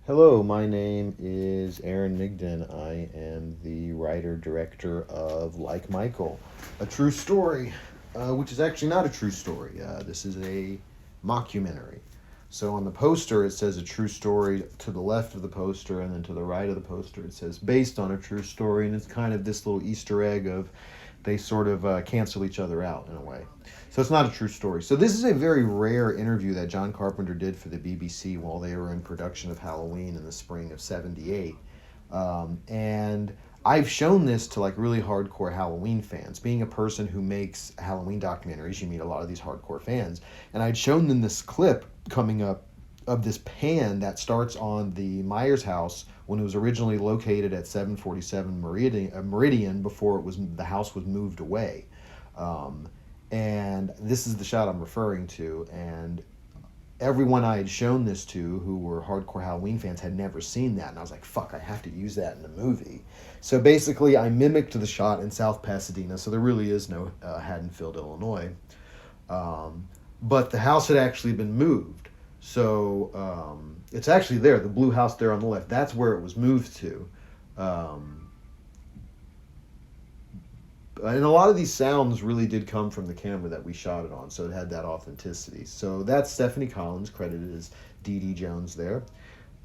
Hello, my name is Aaron Migden. I am the writer-director of Like Michael, a true story, which is actually not a true story. This is a mockumentary. So on the poster it says a true story to the left of the poster, and then to the right of the poster it says based on a true story, and it's kind of this little Easter egg of they sort of cancel each other out in a way. So it's not a true story. So this is a very rare interview that John Carpenter did for the BBC while they were in production of Halloween in the spring of '78. And I've shown this to like really hardcore Halloween fans. Being a person who makes Halloween documentaries, you meet a lot of these hardcore fans. And I'd shown them this clip coming up of this pan that starts on the Myers house when it was originally located at 747 Meridian before the house was moved away. Um, and this is the shot I'm referring to. And everyone I had shown this to who were hardcore Halloween fans had never seen that. And I was like, fuck, I have to use that in the movie. So basically, I mimicked the shot in South Pasadena. So there really is no Haddonfield, Illinois. But the house had actually been moved. So it's actually there, the blue house there on the left. That's where it was moved to. Um, and a lot of these sounds really did come from the camera that we shot it on, so it had that authenticity. So that's Stephanie Collins, credited as Dee Dee Jones there.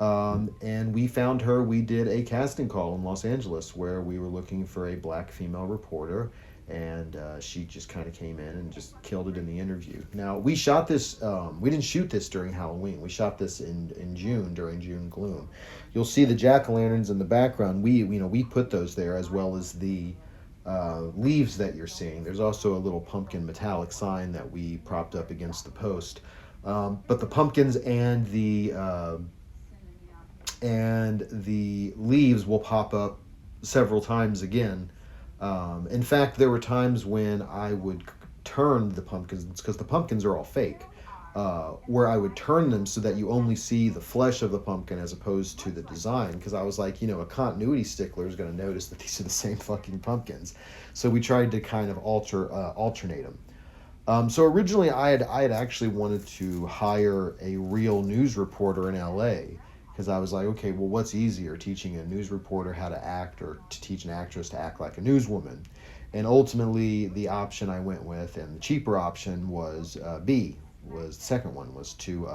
And we found her. We did a casting call in Los Angeles where we were looking for a black female reporter, and she just kind of came in and just killed it in the interview. Now, we shot this, we didn't shoot this during Halloween. We shot this in June, during June Gloom. You'll see the jack-o'-lanterns in the background. We put those there, as well as the leaves that you're seeing. There's also a little pumpkin metallic sign that we propped up against the post. But the pumpkins and the leaves will pop up several times again. In fact, there were times when I would turn the pumpkins, because the pumpkins are all fake, where I would turn them so that you only see the flesh of the pumpkin as opposed to the design. Because I was like, a continuity stickler is going to notice that these are the same fucking pumpkins. So we tried to kind of alternate them. So originally, I had actually wanted to hire a real news reporter in L.A. because I was like, okay, well, what's easier, teaching a news reporter how to act or to teach an actress to act like a newswoman? And ultimately, the option I went with, and the cheaper option was the second one, was to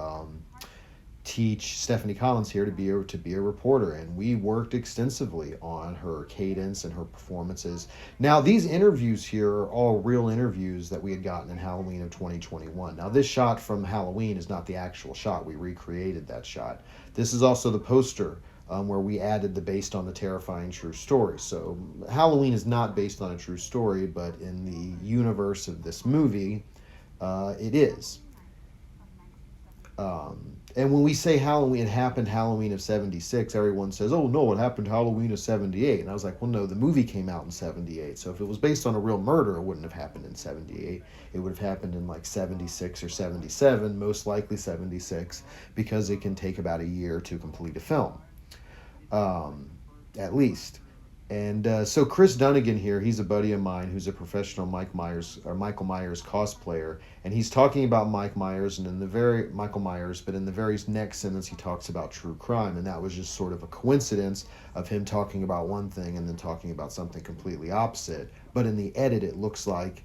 teach Stephanie Collins here to be a reporter, and we worked extensively on her cadence and her performances. Now, these interviews here are all real interviews that we had gotten in Halloween of 2021. Now, this shot from Halloween is not the actual shot. We recreated that shot. This is also the poster where we added the based on the terrifying true story. So Halloween is not based on a true story, but in the universe of this movie, it is. And when we say Halloween, it happened Halloween of '76, everyone says, oh no, it happened Halloween of '78. And I was like, well, no, the movie came out in '78. So if it was based on a real murder, it wouldn't have happened in '78. It would have happened in like '76 or '77, most likely '76, because it can take about a year to complete a film, at least. And so Chris Dunnigan here, he's a buddy of mine who's a professional Michael Myers cosplayer, and he's talking about Mike Myers, and in the very Michael Myers, but in the very next sentence he talks about true crime, and that was just sort of a coincidence of him talking about one thing and then talking about something completely opposite. But in the edit, it looks like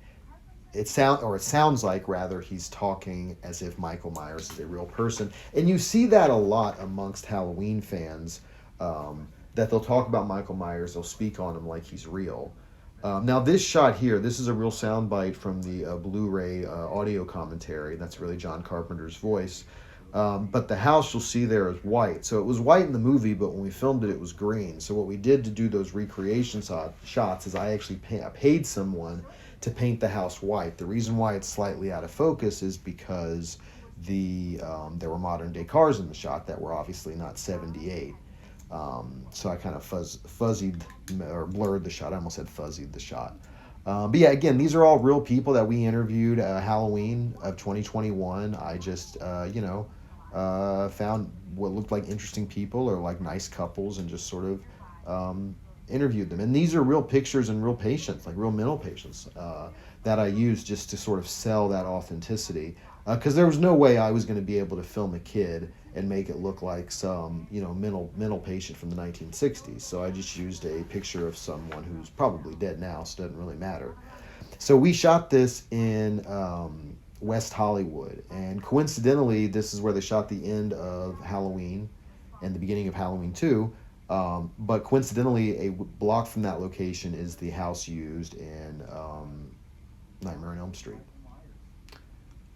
it sounds like rather he's talking as if Michael Myers is a real person, and you see that a lot amongst Halloween fans. That they'll talk about Michael Myers, they'll speak on him like he's real. Now, this shot here, this is a real soundbite from the Blu-ray audio commentary. That's really John Carpenter's voice. But the house you'll see there is white. So it was white in the movie, but when we filmed it, it was green. So what we did to do those recreation shots is I actually paid someone to paint the house white. The reason why it's slightly out of focus is because there were modern day cars in the shot that were obviously not '78. So I kind of fuzzied or blurred the shot. I almost said fuzzied the shot. But yeah, again, these are all real people that we interviewed Halloween of 2021. I just, found what looked like interesting people or like nice couples and just sort of interviewed them. And these are real pictures and real patients, like real mental patients, that I used just to sort of sell that authenticity. Because there was no way I was going to be able to film a kid and make it look like some, mental patient from the 1960s. So I just used a picture of someone who's probably dead now, so it doesn't really matter. So we shot this in West Hollywood, and coincidentally, this is where they shot the end of Halloween and the beginning of Halloween 2. But coincidentally, a block from that location is the house used in Nightmare on Elm Street.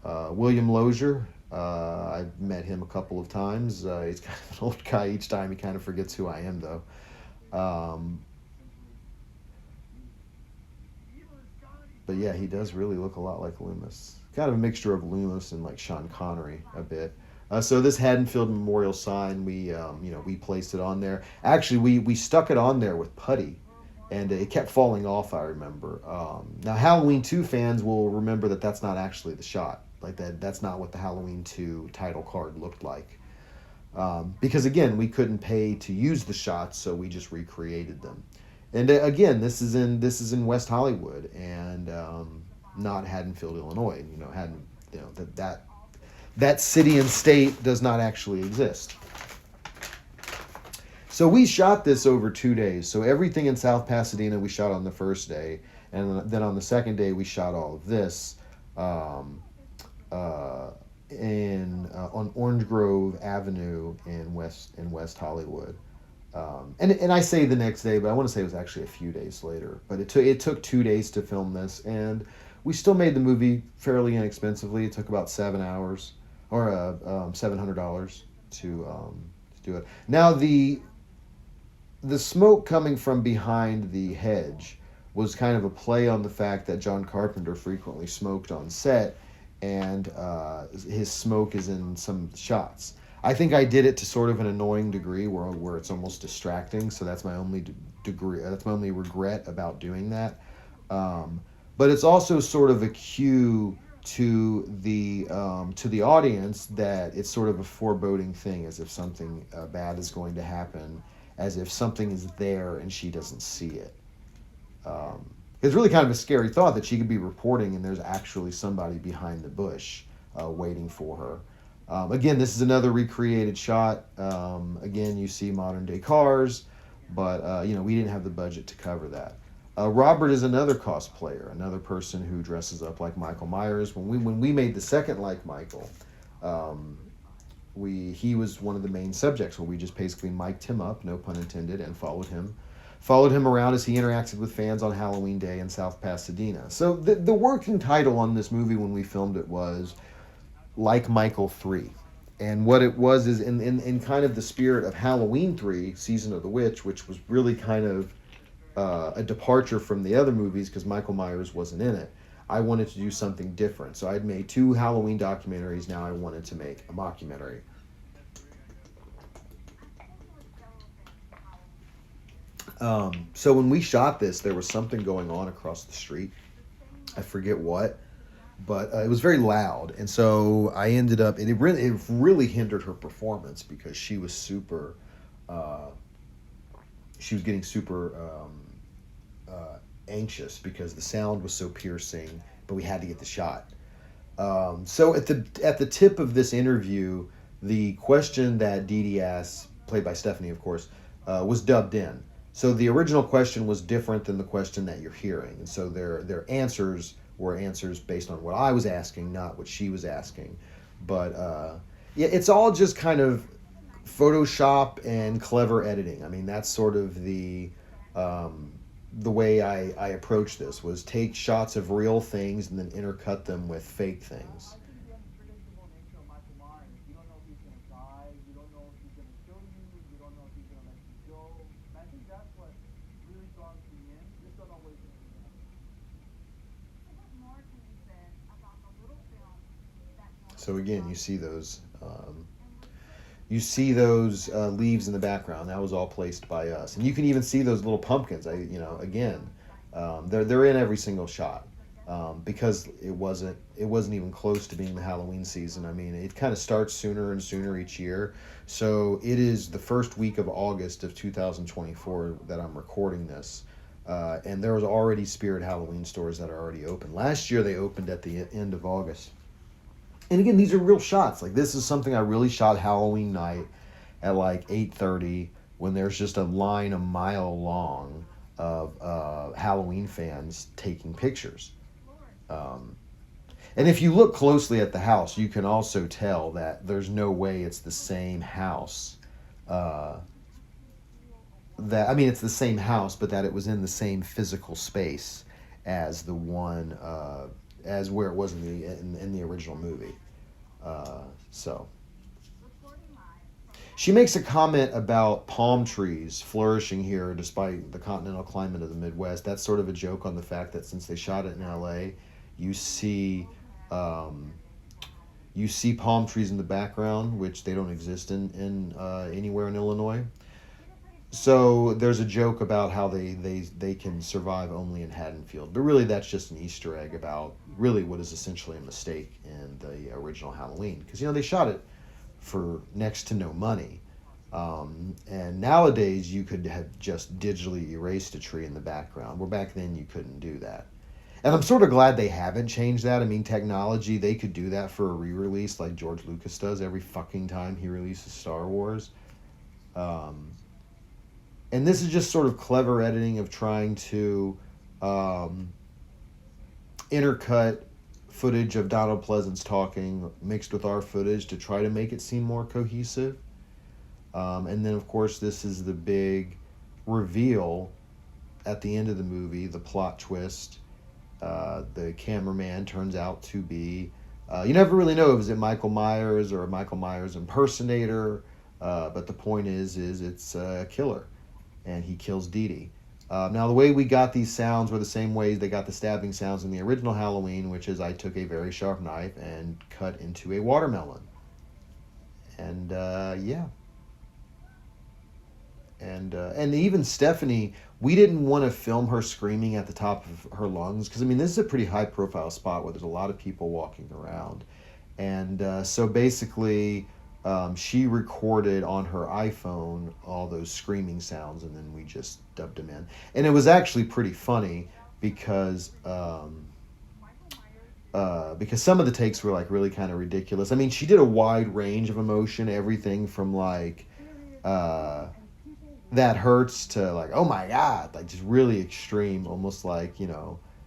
William Lozier, I've met him a couple of times. He's kind of an old guy. Each time he kind of forgets who I am, though. But yeah, he does really look a lot like Loomis. Kind of a mixture of Loomis and like Sean Connery a bit. So this Haddonfield Memorial sign, we placed it on there. Actually, we stuck it on there with putty, and it kept falling off. I remember. Now Halloween 2 fans will remember that that's not actually the shot. Like that's not what the Halloween 2 title card looked like. Because again, we couldn't pay to use the shots, so we just recreated them. And again, this is in West Hollywood, and not Haddonfield, Illinois. That city and state does not actually exist. So we shot this over 2 days. So everything in South Pasadena we shot on the first day, and then on the second day we shot all of this on Orange Grove Avenue in West Hollywood. And I say the next day, but I want to say it was actually a few days later. But it took 2 days to film this, and we still made the movie fairly inexpensively. It took about 7 hours, or $700 to do it. Now the smoke coming from behind the hedge was kind of a play on the fact that John Carpenter frequently smoked on set, and his smoke is in some shots. I think I did it to sort of an annoying degree where it's almost distracting. So that's my only degree. That's my only regret about doing that. But it's also sort of a cue to the audience that it's sort of a foreboding thing, as if something bad is going to happen, as if something is there and she doesn't see it. It's really kind of a scary thought that she could be reporting and there's actually somebody behind the bush waiting for her. Again, this is another recreated shot. Again, you see modern day cars, but we didn't have the budget to cover that. Robert is another cosplayer, another person who dresses up like Michael Myers. When we made the second Like Michael, he was one of the main subjects, where we just basically mic'd him up, no pun intended, and followed him around as he interacted with fans on Halloween Day in South Pasadena. So the working title on this movie when we filmed it was Like Michael 3. And what it was is in kind of the spirit of Halloween 3, Season of the Witch, which was really kind of a departure from the other movies because Michael Myers wasn't in it. I wanted to do something different. So I'd made 2 Halloween documentaries. Now I wanted to make a mockumentary. So when we shot this, there was something going on across the street. I forget what, but it was very loud, and so I ended up. It really hindered her performance because she was super. She was getting super anxious because the sound was so piercing, but we had to get the shot. So at the tip of this interview, the question that Dee Dee asked, played by Stephanie, of course, was dubbed in. So the original question was different than the question that you're hearing, and so their answers were answers based on what I was asking, not what she was asking. But yeah, it's all just kind of Photoshop and clever editing. I mean, that's sort of the way I approached this, was take shots of real things and then intercut them with fake things. So again, you see those leaves in the background. That was all placed by us, and you can even see those little pumpkins. They're in every single shot because it wasn't even close to being the Halloween season. I mean, it kind of starts sooner and sooner each year. So it is the first week of August of 2024 that I'm recording this. And there was already Spirit Halloween stores that are already open. Last year they opened at the end of August. And again, these are real shots. Like, this is something I really shot Halloween night at like 8:30 when there's just a line a mile long of Halloween fans taking pictures. Um, and if you look closely at the house, you can also tell that there's no way it's the same house. Uh, it's the same house, but that it was in the same physical space as the one as where it was in the original movie. So she makes a comment about palm trees flourishing here despite the continental climate of the Midwest. That's sort of a joke on the fact that since they shot it in L.A., you see um, you see palm trees in the background, which they don't exist in anywhere in Illinois. So there's a joke about how they can survive only in Haddonfield, but really that's just an Easter egg about really what is essentially a mistake in the original Halloween, because they shot it for next to no money, and nowadays you could have just digitally erased a tree in the background, where back then you couldn't do that. And I'm sort of glad they haven't changed that. I mean, technology, they could do that for a re-release like George Lucas does every fucking time he releases Star Wars. Um, and this is just sort of clever editing of trying to um, intercut footage of Donald Pleasance talking mixed with our footage to try to make it seem more cohesive. And then, of course, this is the big reveal at the end of the movie, the plot twist. The cameraman turns out to be, you never really know if it's Michael Myers or a Michael Myers impersonator, but the point is it's a killer, and he kills Dee Dee. Now, the way we got these sounds were the same ways they got the stabbing sounds in the original Halloween, which is I took a very sharp knife and cut into a watermelon. And, yeah. And even Stephanie, we didn't want to film her screaming at the top of her lungs, because, I mean, this is a pretty high-profile spot where there's a lot of people walking around. And so basically, she recorded on her iPhone all those screaming sounds, and then we just dubbed them in. And it was actually pretty funny because some of the takes were like really kind of ridiculous. I mean, she did a wide range of emotion, everything from like that hurts to like, oh my god, like just really extreme, almost like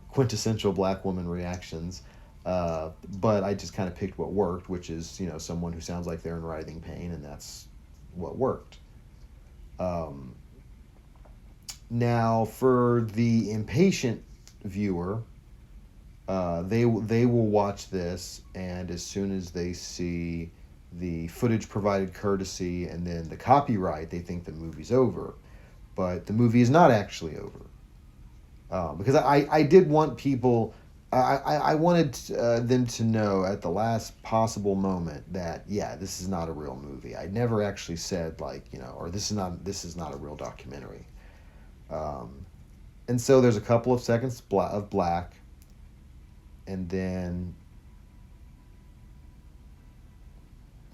quintessential black woman reactions. But I just kind of picked what worked, which is, someone who sounds like they're in writhing pain, and that's what worked. Now, for the impatient viewer, they will watch this, and as soon as they see the footage provided courtesy and then the copyright, they think the movie's over. But the movie is not actually over. Because I did want people... I wanted them to know at the last possible moment that, yeah, this is not a real movie. I never actually said or this is not a real documentary. And so there's a couple of seconds of black, and then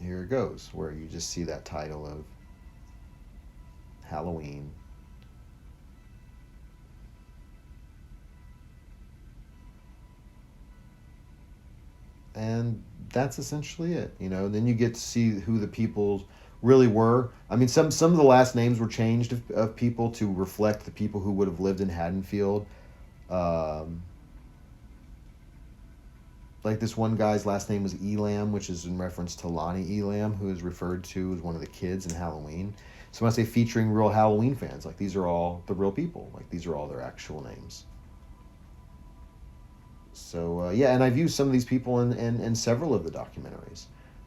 here it goes, where you just see that title of Halloween. And that's essentially it. Then you get to see who the people really were. I mean, some of the last names were changed of people to reflect the people who would have lived in Haddonfield. Like this one guy's last name was Elam, which is in reference to Lonnie Elam, who is referred to as one of the kids in Halloween. So when I say featuring real Halloween fans, like these are all the real people. Like these are all their actual names. So, yeah, and I've used some of these people in several of the documentaries.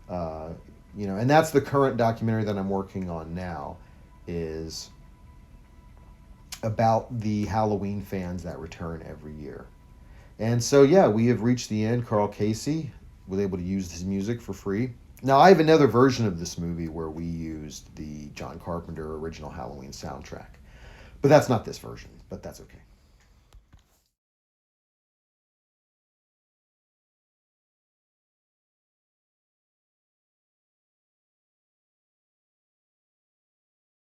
And that's the current documentary that I'm working on now, is about the Halloween fans that return every year. And so, yeah, we have reached the end. Carl Casey was able to use his music for free. Now, I have another version of this movie where we used the John Carpenter original Halloween soundtrack. But that's not this version, but that's okay.